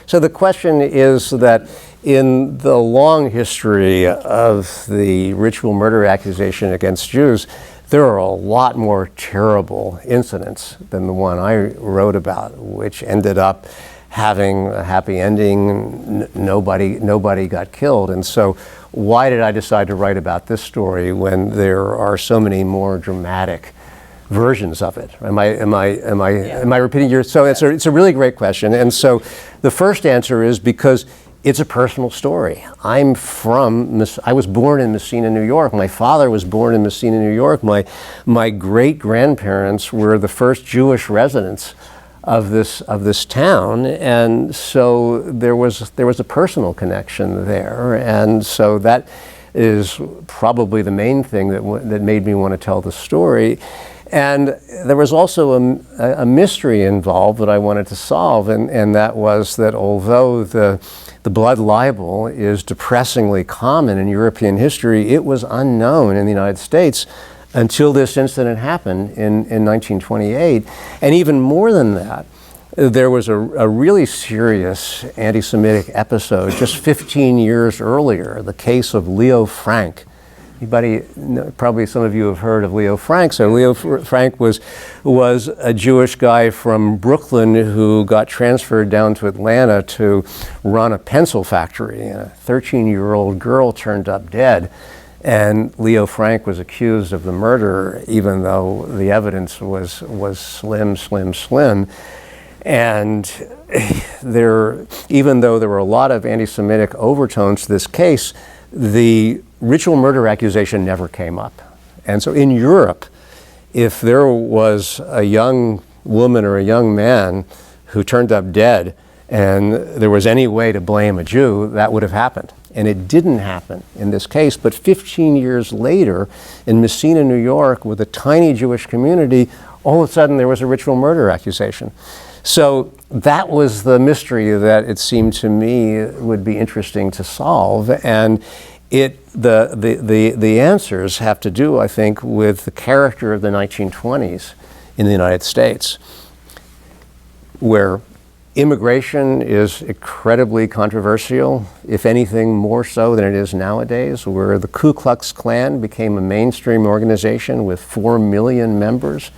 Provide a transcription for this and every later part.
So the question is that in the long history of the ritual murder accusation against Jews, there are a lot more terrible incidents than the one I wrote about, which ended up having a happy ending. Nobody got killed. And so why did I decide to write about this story when there are so many more dramatic versions of it? Am I repeating your? So it's a really great question. And so the first answer is because it's a personal story. I was born in Massena, New York. My father was born in Massena, New York. My great grandparents were the first Jewish residents of this town, and so there was a personal connection there, and so that is probably the main thing that made me want to tell the story. And there was also a mystery involved that I wanted to solve, and that was that although the blood libel is depressingly common in European history, it was unknown in the United States until this incident happened in 1928. And even more than that, there was a really serious anti-Semitic episode just 15 years earlier, the case of Leo Frank. Probably some of you have heard of Leo Frank. So Leo Frank was a Jewish guy from Brooklyn who got transferred down to Atlanta to run a pencil factory. And a 13-year-old girl turned up dead. And Leo Frank was accused of the murder, even though the evidence was slim. And even though there were a lot of anti-Semitic overtones to this case, the ritual murder accusation never came up. And so in Europe, if there was a young woman or a young man who turned up dead and there was any way to blame a Jew, that would have happened. And it didn't happen in this case, but 15 years later in Massena, New York, with a tiny Jewish community, all of a sudden there was a ritual murder accusation. So that was the mystery that it seemed to me would be interesting to solve. And the answers have to do, I think, with the character of the 1920s in the United States, where immigration is incredibly controversial, if anything more so than it is nowadays, where the Ku Klux Klan became a mainstream organization with 4 million members,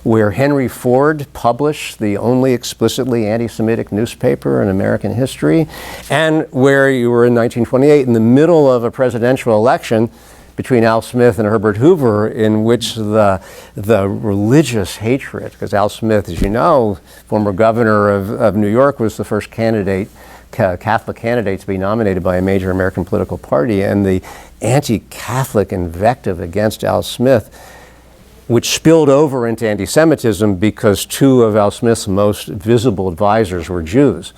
where Henry Ford published the only explicitly anti-Semitic newspaper in American history, and where you were in 1928 in the middle of a presidential election between Al Smith and Herbert Hoover, in which the religious hatred, because Al Smith, as you know, former governor of New York, was the first Catholic candidate to be nominated by a major American political party, and the anti-Catholic invective against Al Smith, which spilled over into anti-Semitism because 2 of Al Smith's most visible advisors were Jews.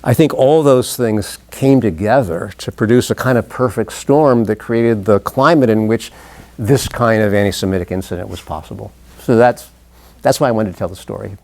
I think all those things came together to produce a kind of perfect storm that created the climate in which this kind of anti-Semitic incident was possible. So that's why I wanted to tell the story.